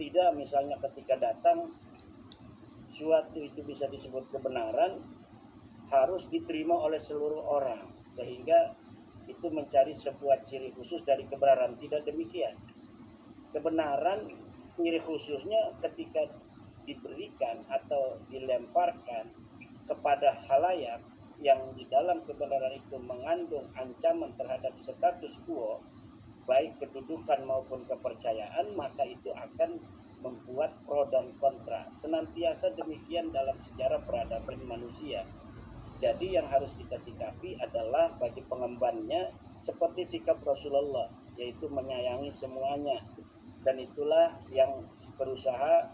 Tidak misalnya ketika datang suatu itu bisa disebut kebenaran harus diterima oleh seluruh orang, sehingga itu mencari sebuah ciri khusus dari kebenaran. Tidak demikian. Kebenaran ciri khususnya ketika diberikan atau dilemparkan kepada halayak yang di dalam kebenaran itu mengandung ancaman terhadap status quo, baik kedudukan maupun kepercayaan, maka itu akan membuat pro dan kontra. Senantiasa demikian dalam sejarah peradaban manusia. Jadi yang harus kita sikapi adalah bagi pengembannya seperti sikap Rasulullah, yaitu menyayangi semuanya. Dan itulah yang berusaha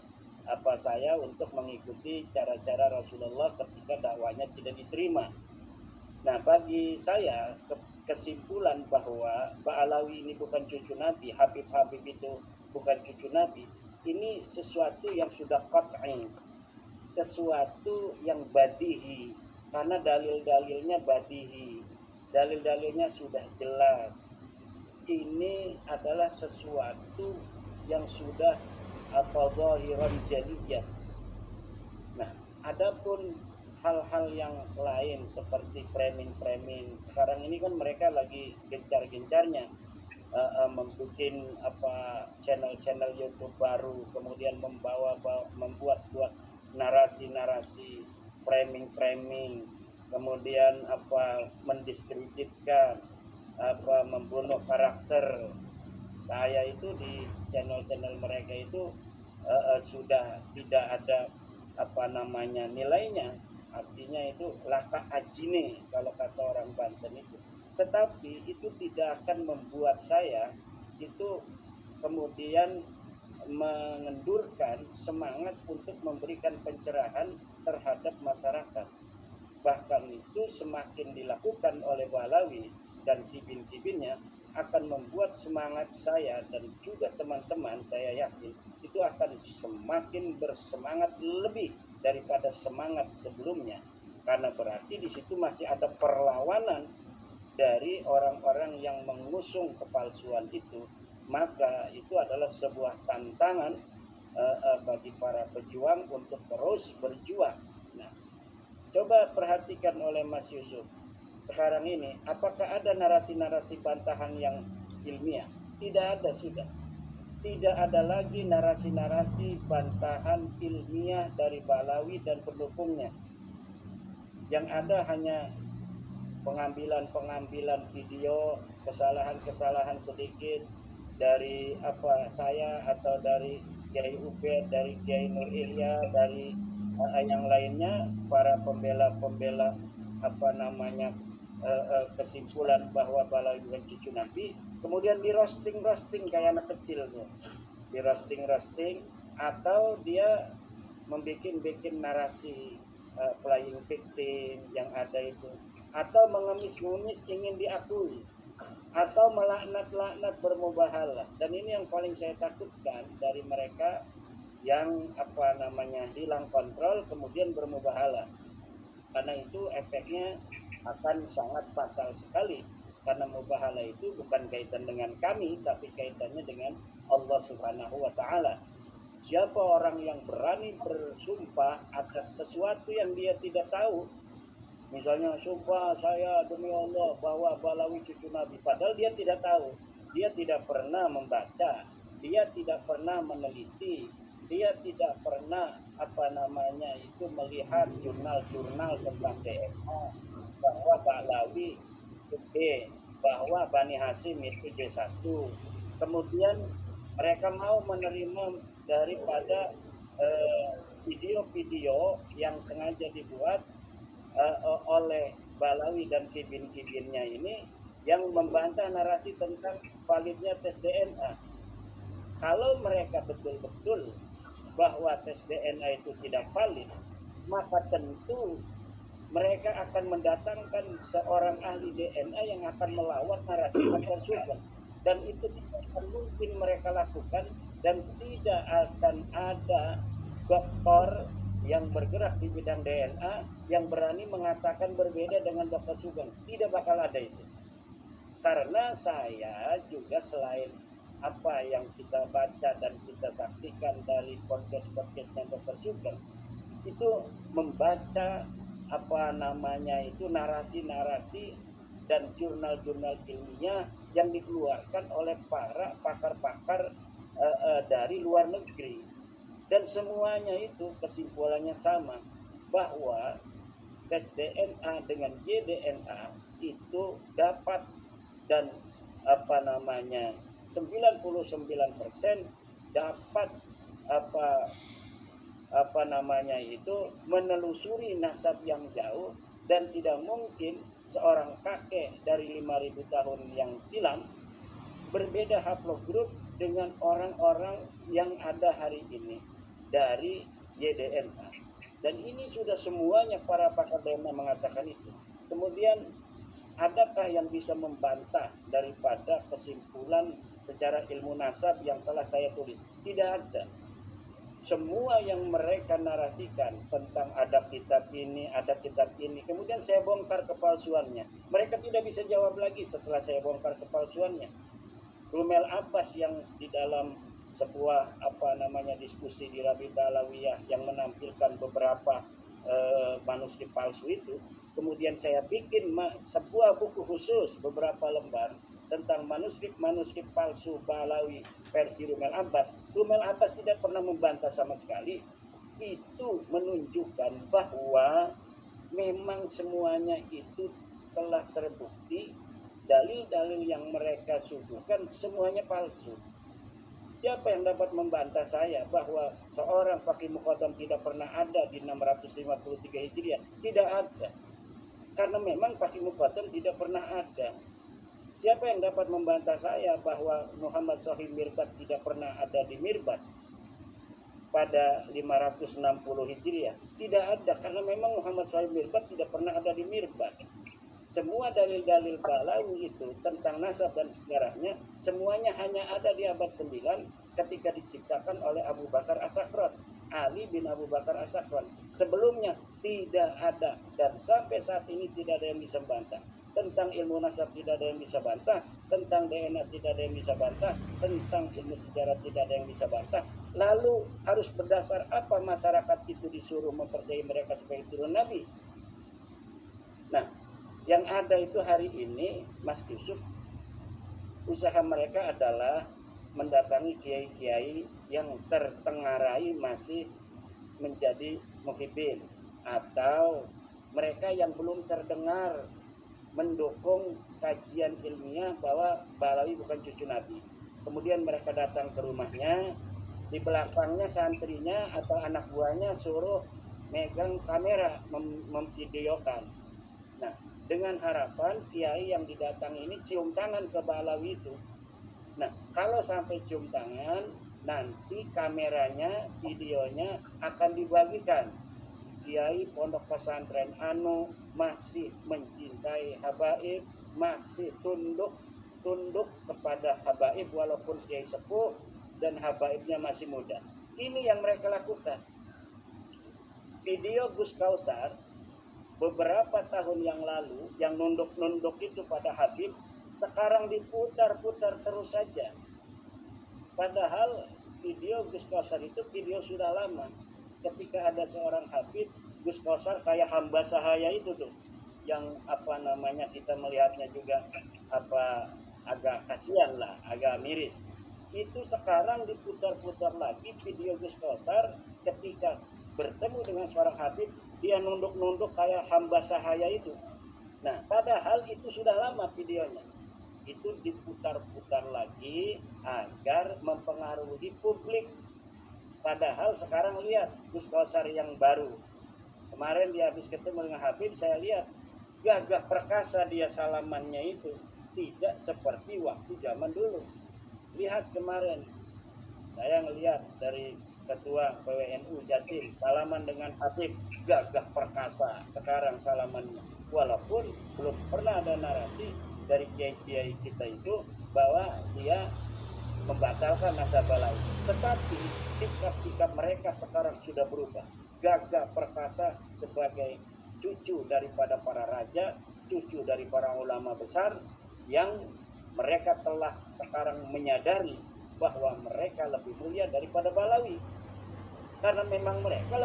saya untuk mengikuti cara-cara Rasulullah ketika dakwahnya tidak diterima. Nah, bagi saya kesimpulan bahwa Ba'alawi ini bukan cucu Nabi, Habib itu bukan cucu Nabi, ini sesuatu yang sudah qat'i, sesuatu yang badihi, karena dalil-dalilnya badihi, dalil-dalilnya sudah jelas. Ini adalah sesuatu yang sudah zahiran jaliyah. Nah, adapun hal-hal yang lain seperti framing. Sekarang ini kan mereka lagi gencar-gencarnya membuat channel-channel YouTube baru, kemudian membuat narasi-narasi framing, kemudian mendiskreditkan, membunuh karakter. Saya itu di channel-channel mereka itu sudah tidak ada nilainya, artinya itu laka ajine kalau kata orang Banten itu. Tetapi itu tidak akan membuat saya itu kemudian mengendurkan semangat untuk memberikan pencerahan terhadap masyarakat. Bahkan itu semakin dilakukan oleh Ba'alawi dan kibin-kibinnya akan membuat semangat saya dan juga teman-teman, saya yakin itu akan semakin bersemangat lebih daripada semangat sebelumnya, karena berarti di situ masih ada perlawanan dari orang-orang yang mengusung kepalsuan itu. Maka itu adalah sebuah tantangan bagi para pejuang untuk terus berjuang. Nah, coba perhatikan oleh Mas Yusuf sekarang ini, apakah ada narasi-narasi bantahan yang ilmiah? Tidak ada, sudah. Tidak ada lagi narasi-narasi bantahan ilmiah dari Ba'alawi dan pendukungnya. Yang ada hanya pengambilan video, kesalahan-kesalahan sedikit dari saya atau dari Kiai Ubed, dari Kiai Nur Ilya, dari yang lainnya, para pembela kesimpulan bahwa Ba'alawi bukan cucu Nabi, kemudian di roasting kayak anak kecil tuh, di roasting atau dia membuat narasi playing victim yang ada itu, atau mengemis-ngemis ingin diakui, atau melaknat bermubahalah. Dan ini yang paling saya takutkan dari mereka yang hilang kontrol kemudian bermubahalah, karena itu efeknya akan sangat fatal sekali, karena mubahalah itu bukan kaitan dengan kami, tapi kaitannya dengan Allah Subhanahu wa Ta'ala. Siapa orang yang berani bersumpah atas sesuatu yang dia tidak tahu, misalnya sumpah saya demi Allah bahwa Ba'alawi cucu Nabi, padahal dia tidak tahu, dia tidak pernah membaca, dia tidak pernah meneliti, dia tidak pernah melihat jurnal-jurnal tentang DNA, bahwa Ba'alawi itu B, bahwa Bani Hasyim itu B1. Kemudian mereka mau menerima daripada video-video yang sengaja dibuat oleh Ba'alawi dan kibin-kibinnya ini, yang membantah narasi tentang validnya tes DNA. Kalau mereka betul-betul bahwa tes DNA itu tidak valid, maka tentu mereka akan mendatangkan seorang ahli DNA yang akan melawan narasi tersebut, dan itu tidak akan mungkin mereka lakukan, dan tidak akan ada dokter yang bergerak di bidang DNA yang berani mengatakan berbeda dengan Dr. Sugeng. Tidak bakal ada itu, karena saya juga selain apa yang kita baca dan kita saksikan podcastnya Dr. Sugeng itu membaca narasi-narasi dan jurnal-jurnal ilmiah yang dikeluarkan oleh para pakar-pakar dari luar negeri, dan semuanya itu kesimpulannya sama, bahwa tes DNA dengan JDNA itu dapat dan 99% dapat menelusuri nasab yang jauh, dan tidak mungkin seorang kakek dari 5.000 tahun yang silam berbeda haplogrup dengan orang-orang yang ada hari ini dari JDNA. Dan ini sudah semuanya para pakar DNA mengatakan itu. Kemudian adakah yang bisa membantah daripada kesimpulan secara ilmu nasab yang telah saya tulis? Tidak ada. Semua yang mereka narasikan tentang ada kitab ini, kemudian saya bongkar kepalsuannya. Mereka tidak bisa jawab lagi setelah saya bongkar kepalsuannya. Rumel Abbas yang di dalam sebuah diskusi di Rabita Alawiyah yang menampilkan beberapa manuskrip palsu itu, kemudian saya bikin sebuah buku khusus beberapa lembar tentang manuskrip palsu Balawi versi Rumel Abbas. Rumel Abbas tidak pernah membantah sama sekali. Itu menunjukkan bahwa memang semuanya itu telah terbukti, dalil-dalil yang mereka suguhkan semuanya palsu. Siapa yang dapat membantah saya bahwa seorang Faqih Muqaddam tidak pernah ada di 653 Hijriah? Tidak ada. Karena memang Faqih Muqaddam tidak pernah ada. Siapa yang dapat membantah saya bahwa Muhammad Shahih Mirbat tidak pernah ada di Mirbat pada 560 Hijriah? Tidak ada, karena memang Muhammad Shahih Mirbat tidak pernah ada di Mirbat. Semua dalil-dalil Balawi itu tentang nasab dan sejarahnya semuanya hanya ada di abad 9 ketika diciptakan oleh Abu Bakar As-Sakran, Ali bin Abu Bakar As-Sakran. Sebelumnya tidak ada, dan sampai saat ini tidak ada yang bisa bantah. Tentang ilmu nasab tidak ada yang bisa bantah, tentang DNA tidak ada yang bisa bantah, tentang ilmu sejarah tidak ada yang bisa bantah. Lalu harus berdasar apa masyarakat itu disuruh mempercayai mereka sebagai turun Nabi? Nah, yang ada itu hari ini, Mas Yusuf, usaha mereka adalah mendatangi kiai-kiai yang tertengarai masih menjadi muhibbin, atau mereka yang belum terdengar mendukung kajian ilmiah bahwa Balawi bukan cucu Nabi. Kemudian mereka datang ke rumahnya, di belakangnya santrinya atau anak buahnya suruh megang kamera memvideokan. Nah, dengan harapan kiai yang didatangi ini cium tangan ke Balawi itu. Nah, kalau sampai cium tangan, nanti kameranya, videonya akan dibagikan. Kiai pondok pesantren anu masih mencintai habaib, masih tunduk kepada habaib walaupun kiai sepuh dan habaibnya masih muda. Ini yang mereka lakukan. Video Gus Kausar beberapa tahun yang lalu yang nunduk itu pada Habib, sekarang diputar terus saja. Padahal video Gus Kausar itu video sudah lama. Ketika ada seorang Habib, Gus Kausar kayak hamba sahaya itu tuh, yang kita melihatnya juga agak kasihan lah, agak miris. Itu sekarang diputar lagi video Gus Kausar ketika bertemu dengan seorang Habib, dia nunduk kayak hamba sahaya itu. Nah, padahal itu sudah lama videonya. Itu diputar lagi agar mempengaruhi publik. Padahal sekarang lihat Gus Kausar yang baru. Kemarin dia habis ketemu dengan Habib, saya lihat gagah perkasa dia salamannya itu. Tidak seperti waktu zaman dulu. Lihat kemarin, saya ngelihat dari Ketua PWNU Jatim salaman dengan Habib, gagah perkasa sekarang salamannya. Walaupun belum pernah ada narasi dari kiai-kiai kita itu bahwa dia membatalkan nasab Balawi, tetapi sikap-sikap mereka sekarang sudah berubah. Gagah perkasa sebagai cucu daripada para raja, cucu dari para ulama besar yang mereka telah sekarang menyadari bahwa mereka lebih mulia daripada Balawi. karena memang mereka